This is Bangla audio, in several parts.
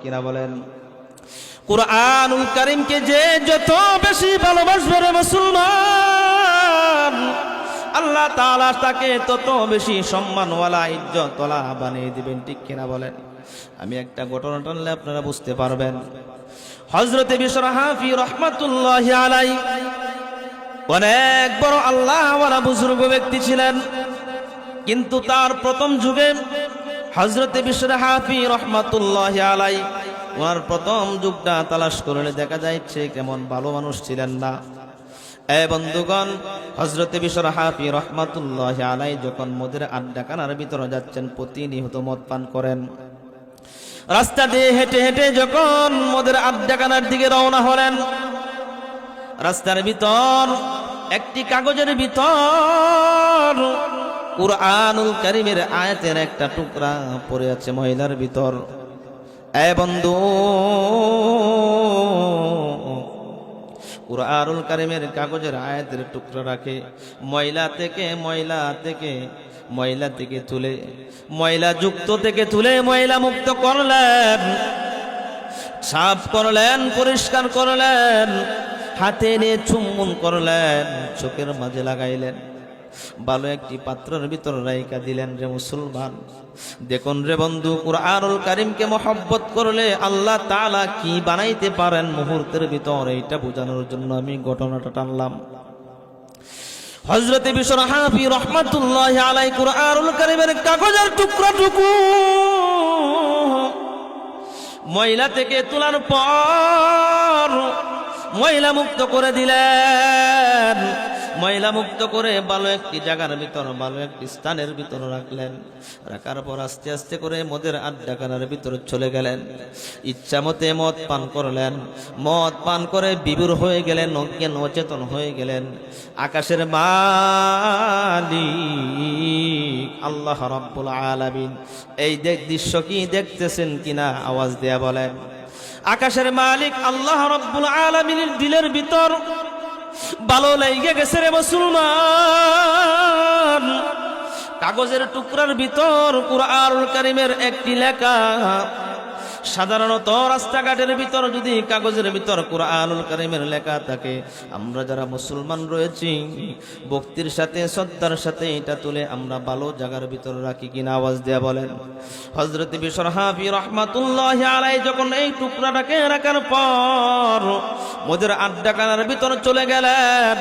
কিনা বলেন? কুরআনুল কারীমকে যে যত বেশি ভালোবাসবে রে মুসলমান, আল্লাহ তাআলা তাকে তত বেশি সম্মানওয়ালা ইজ্জতওয়ালা বানিয়ে দিবেন, ঠিক কিনা বলেন? আমি একটা ঘটনা টানলে আপনারা বুঝতে পারবেন। হযরত বিশর হাফি রাহমাতুল্লাহি আলাইহি অনেক বড় আল্লাহওয়ালা বুজুর্গ ব্যক্তি ছিলেন, কিন্তু তার প্রথম যুগে হযরত বিশর হাফি রাহমাতুল্লাহি আলাইহি ওনার প্রথম যুগটা তালাশ করলে দেখা যাচ্ছে কেমন ভালো মানুষ ছিলেন না। এ বন্ধুগণ, হযরত বিশর হাফি রাহমাতুল্লাহি আলাইহি যখন মদের আড্ডাখানার ভিতরে যাচ্ছেন, প্রতিনিয়ত মদ পান করেন। রাস্তা দিয়ে হেঁটে হেঁটে যখন মদের আড্ডাখানার দিকে রওনা হলেন, রাস্তার ভিতর একটি কাগজের ভিতর কুরআনুল কারীমের আয়াতের একটা টুকরা পড়ে আছে ময়লার ভিতর। এ বন্ধু, কুরআনুল কারীমের কাগজের আয়াতের টুকরা রাখে ময়লা থেকে তুলে ময়লা যুক্ত থেকে তুলে ময়লা মুক্ত করলেন, সাফ করলেন, পরিষ্কার করলেন, হাতে নিয়ে চুম্বন করলেন, চোখের মাঝে লাগাইলেন, ভালো একটি পাত্রের ভিতর রাইখা দিলেন। রে মুসলমান, দেখুন রে বন্ধু, কুরআনুল কারীমকে মহব্বত করলে আল্লাহ তাআলা কি বানাইতে পারেন মুহূর্তের ভিতর, এইটা বোঝানোর জন্য আমি ঘটনাটা টানলাম। হযরত বিশর হাফি রাহমাতুল্লাহি আলাইহি কুরআনুল কারীমের কাগজের টুকরাটুকু ময়লা থেকে তোলার পর ময়লা মুক্ত করে দিলেন। ময়লা মুক্ত করে ভালো একটি জায়গার ভিতর, ভালো একটি স্থানের ভিতর রাখলেন। রাখার পর আস্তে আস্তে করে মদের আড্ডাখানার ভিতরে চলে গেলেন। ইচ্ছা মতে মদ পান করলেন। মদ পান করে বিভোর হয়ে গেলেন, অজ্ঞান অচেতন হয়ে গেলেন। আকাশের মালিক আল্লাহ রাব্বুল আলামিন এই দৃশ্য কি দেখতেছেন কিনা আওয়াজ দেয়া বলেন। আকাশের মালিক আল্লাহ রাব্বুল আলামিনের দিলের ভিতর ভালো লেগে গেছে রে মুসলমান। কাগজের টুকরার ভিতর কুরআনুল কারীমের একটি লেখা। সাধারণত রাস্তাঘাটের ভিতর যদি কাগজের ভিতর কুরআনুল কারীমের লেখা থাকে, আমরা যারা মুসলমান রয়েছি ভক্তির সাথে শ্রদ্ধার সাথে এটা তুলে আমরা ভালো জায়গার ভিতর রাখি কিনা আওয়াজ দেয়া বলেন। হযরত বিশর হাফি রাহমাতুল্লাহি আলাইহি যখন এই টুকরাটাকে রাখার পর মদের আড্ডাখানার ভিতর চলে গেলেন,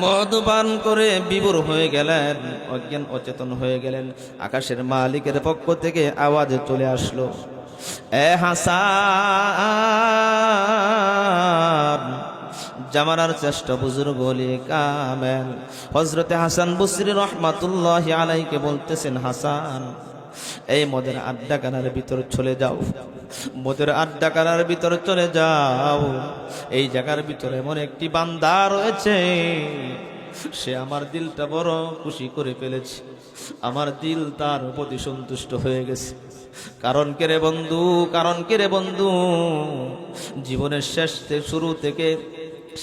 মদ পান করে বিভোর হয়ে গেলেন, অজ্ঞান অচেতন হয়ে গেলেন। আকাশের মালিকের পক্ষ থেকে আওয়াজ চলে আসলো, এ হাসান, জামানার শ্রেষ্ঠ বুজুর্গ ওলি কামেল হযরত হাসান বসরি রাহমাতুল্লাহি আলাইহিকে বলতেছেন, হাসান এই মদের আড্ডাখানার ভিতর চলে যাও, মদের আড্ডাখানার ভিতর চলে যাও। এই জায়গার ভিতরে এমন একটি বান্দা রয়েছে, সে আমার দিলটা বড় খুশি করে ফেলেছে, আমার দিল তার প্রতি সন্তুষ্ট হয়ে গেছে। কারণ কে রে বন্ধু, কারণ কে রে বন্ধু, জীবনের শেষ শুরু থেকে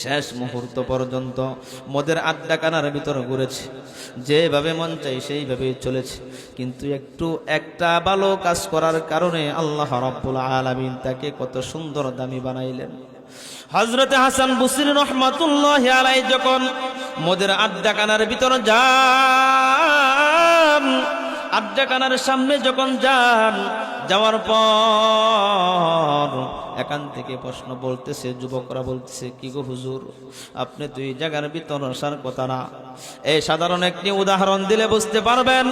শেষ মুহূর্ত পর্যন্ত মদের আড্ডাখানার ভিতর ঘুরেছে, যেভাবে মন চাই সেইভাবেই চলেছে। কিন্তু একটা ভালো কাজ করার কারণে আল্লাহ রাব্বুল আলামিন তাকে কত সুন্দর দামি বানাইলেন। হযরত হাসান বসরি রাহমাতুল্লাহি আলাইহি যখন মদের আড্ডাখানার ভিতর যান, আড্ডাখানার সামনে যখন যান, যাওয়ার পর এখান থেকে প্রশ্ন বলতেছে, যুবকরা বলতেছে, কি গো হুজুর, আপনি তো এই জায়গার ভিতর আসার কথা না। এই সাধারণ একটি উদাহরণ দিলে বুঝতে পারবেন।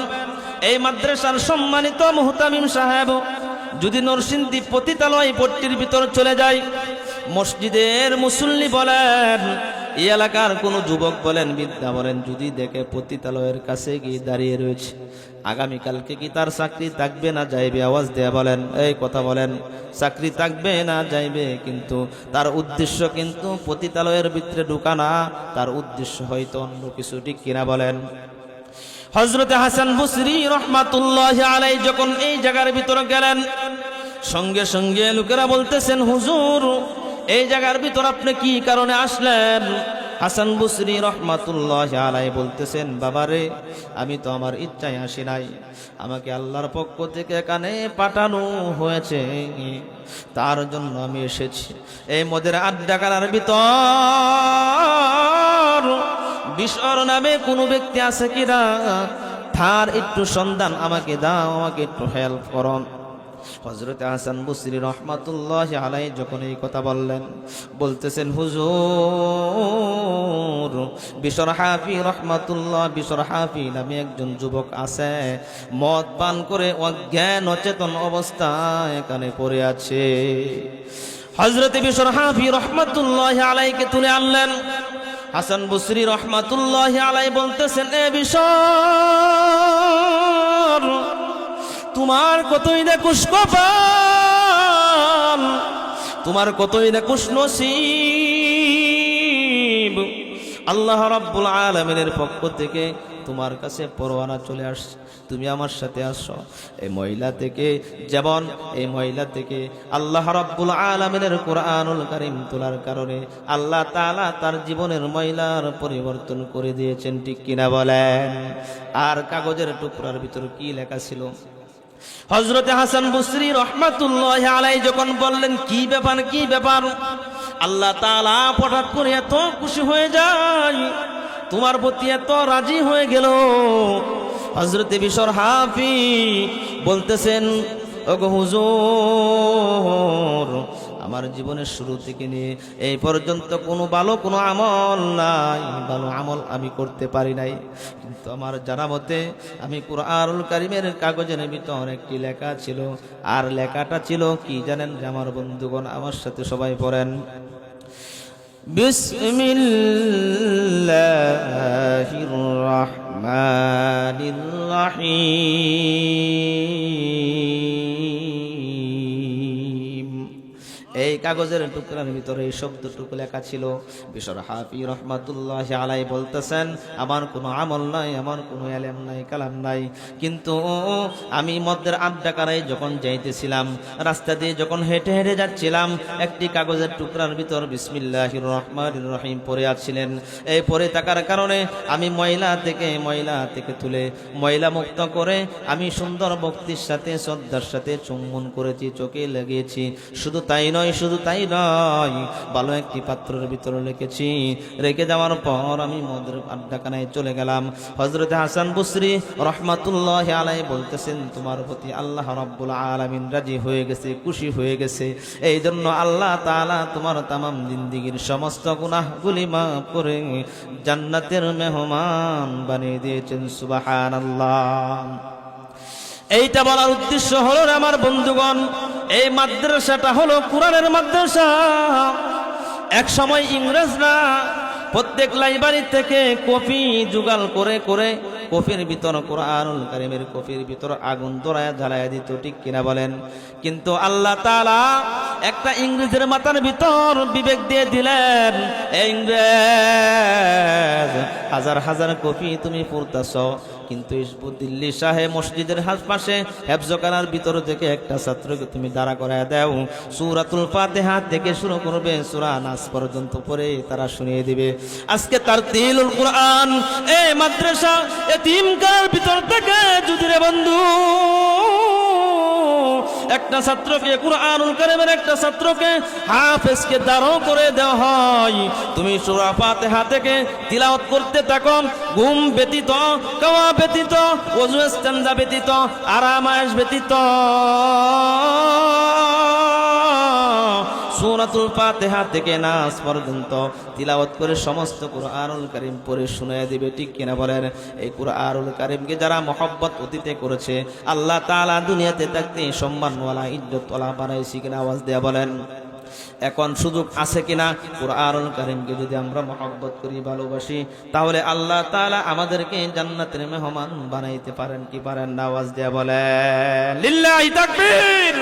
এই মাদ্রাসার সম্মানিত মুহতামিম সাহেব যদি নরসিংদী পতিতালয় পট্টির ভিতর চলে যায়, মসজিদের মুসল্লি বলেন, এই এলাকার কোন যুবক বলেন, বিদ্যা বলেন, যদি দেখে পতিতালয়ের কাছে গিয়ে দাঁড়িয়ে রয়েছে, আগামীকালকে কি তার চাকরি থাকবে না যাইবে? আওয়াজ দেয়া বলেন, এই কথা বলেন, চাকরি থাকবে না যাইবে, কিন্তু তার উদ্দেশ্য কিন্তু পতিতালয়ের ভিতরে ঢুকা না, তার উদ্দেশ্য হয়তো অন্য কিছু, ঠিক কিনা বলেন। হযরত হাসান বসরি রাহমাতুল্লাহি আলাইহি যখন এই জায়গার ভিতরে গেলেন, সঙ্গে সঙ্গে লোকেরা বলতেছেন, হুজুর এই জায়গার ভিতর আপনি কি কারণে আসলেন? হাসান বসরি রহমাতুল্লাহি আলাইহি বলতেছেন, বাবারে আমি তো আমার ইচ্ছায় আসি নাই, আমাকে আল্লাহর পক্ষ থেকে এখানে পাঠানো হয়েছে, তার জন্য আমি এসেছি। এই মদের আড্ডাখানার ভিতর বিশর নামে কোনো ব্যক্তি আছে কিনা, তার একটু সন্ধান আমাকে দাও, আমাকে একটু হেল্প করুন। হযরত হাসান বসরি রহমাতুল্লাহি আলাইহি যখন এই কথা বললেন, বলতেছেন, হুজুর বিশর হাফি রহমাতুল্লাহ, বিশর হাফি নামে একজন যুবক আছে, মদ পান করে অজ্ঞান অচেতন অবস্থায় এখানে পড়ে আছে। হযরত বিশর হাফি রহমাতুল্লাহি আলাইহিকে তুলে আনলেন। হাসান বসরি রহমাতুল্লাহি আলাইহি বলতেছেন, এ বিশর, তোমার কতই না কুশকপাল, তোমার কতই না কুশনসিব, আল্লাহ রাব্বুল আলামিনের পক্ষ থেকে তোমার কাছে পরওয়ানা চলে আসছে, তুমি আমার সাথে আসো। এই মহিলা থেকে যেমন এই মহিলা থেকে আল্লাহ রাব্বুল আলামিনের কোরআনুল কারীম তোলার কারণে আল্লাহ তাআলা তার জীবনের মহিলার পরিবর্তন করে দিয়েছেন, ঠিক কিনা বলেন? আর কাগজের টুকরার ভিতর কি লেখা ছিল? হযরতে হাসান বসরি রহমাতুল্লাহি আলাইহি যখন বললেন, কি ব্যাপার কি ব্যাপার, আল্লাহ তাআলা হঠাৎ করে এত খুশি হয়ে যায়, তোমার প্রতি এত রাজি হয়ে গেল। হযরতে বিশর হাফি বলতেছেন, ওগো হুজুর, আমার জীবনের শুরু থেকে নিয়ে এই পর্যন্ত কোনো আমল নাই, ভালো আমল আমি করতে পারি নাই, কিন্তু আমার জানা মতে আমি কুরআনুল কারীমের কাগজের ভিতর একটি লেখা ছিল, আর লেখাটা ছিল কি জানেন? আমার বন্ধুগণ আমার সাথে সবাই পড়েন, বিসমিল্লাহির রহমানির রহিম। এই কাগজের টুকরার ভিতরে এই শব্দটুকু লেখা ছিল। বিশর হাফি রহমাতুল্লাহি আলাইহি বলতেছেন, আমার কোনো আমল নাই, আমার কোনো ইলম নাই, কালাম নাই, কিন্তু আমি মদের আড্ডাখানায় যখন যাইতেছিলাম, রাস্তা দিয়ে যখন হেঁটে হেঁটে যাচ্ছিলাম, একটি কাগজের টুকরার ভিতর বিসমিল্লাহির রহমানির রহিম পড়ে আসছিলেন। এই পড়ে থাকার কারণে আমি ময়লা থেকে তুলে ময়লা মুক্ত করে আমি সুন্দর ভক্তির সাথে শ্রদ্ধার সাথে চুম্বন করেছি, চোখে লাগিয়েছি। শুধু তাই নয়, ভালো একটি পাত্রের ভিতরে রেখে যাওয়ার পর আমি মদের আড্ডাখানায় চলে গেলাম। হযরত হাসান বসরি রহমাতুল্লাহি আলাইহি বলতেছেন, তোমার প্রতি আল্লাহ রাব্বুল আলামিন রাজি হয়ে গেছে, খুশি হয়ে গেছে, এই জন্য আল্লাহ তাআলা তোমার তামাম জিন্দেগীর সমস্ত গুনাহগুলি মাফ করে জান্নাতের মেহমান বানিয়ে দিয়েছেন। সুবহানাল্লাহ। এইটা বলার উদ্দেশ্য হলো আমার বন্ধুগণ, এই মাদ্রাসাটা হলো কোরআনের মাদ্রাসা। এক সময় ইংরেজরা প্রত্যেক লাইব্রেরি থেকে কপি জোগাড় করে করে কপির ভিতর কোরআনুল কারীমের কপির ভিতর আগুন ধরায়া জ্বালায়া দিত, ঠিক কিনা বলেন? কিন্তু আল্লাহ তাআলা একটা ইংরেজের মাথার ভিতর বিবেক দিয়ে দিলেন, ইংরেজ হাজার হাজার কপি তুমি পড়তাছ, কিন্তু দিল্লি শাহে মসজিদের পাশে হেফজখানার ভিতর থেকে একটা ছাত্রকে তুমি দাঁড়া করায় দাও, সূরাতুল ফাতিহা থেকে শুরু করবে সূরা নাস পর্যন্ত পড়ে তারা শুনিয়ে দিবে। আজকে তারতিলুল কোরআন এই মাদ্রাসা এতিমখানার ভিতর থেকে যদি রে বন্ধু একটা ছাত্রকে কুরআনুল কারীমের একটা ছাত্রকে হাফেজকে দাঁড় করে দেওয়া হয়, তুমি সূরা ফাতিহা থেকে তিলাওয়াত করতে থাকো, ঘুম ব্যতীত, খাওয়া ব্যতীত, ওযু ইস্তেনজা ব্যতীত, আরাম আয়েশ ব্যতীত, সূরাতুল ফাতিহা থেকে নাস পর্যন্ত তিলাওয়াত করে সমস্ত কুরআনুল কারীম পড়ে শুনিয়ে দিবে, ঠিক কিনা বলেন? এই কুরআনুল কারীমকে যারা মহব্বত অতীতে করেছে, আল্লাহ তাআলা দুনিয়াতে থাকতে সম্মানওয়ালা ইজ্জতওয়ালা বানাইছে কিনা? আওয়াজ দেয়া বলেন। এখন সুযোগ আছে কিনা কুরআনুল কারীমকে যদি আমরা মহব্বত করি, ভালোবাসি, তাহলে আল্লাহ তাআলা আমাদেরকে জান্নাতের মেহমান বানাইতে পারেন কি পারেন না? আওয়াজ দেয়া বলেন লিল্লাহি তাকবীর।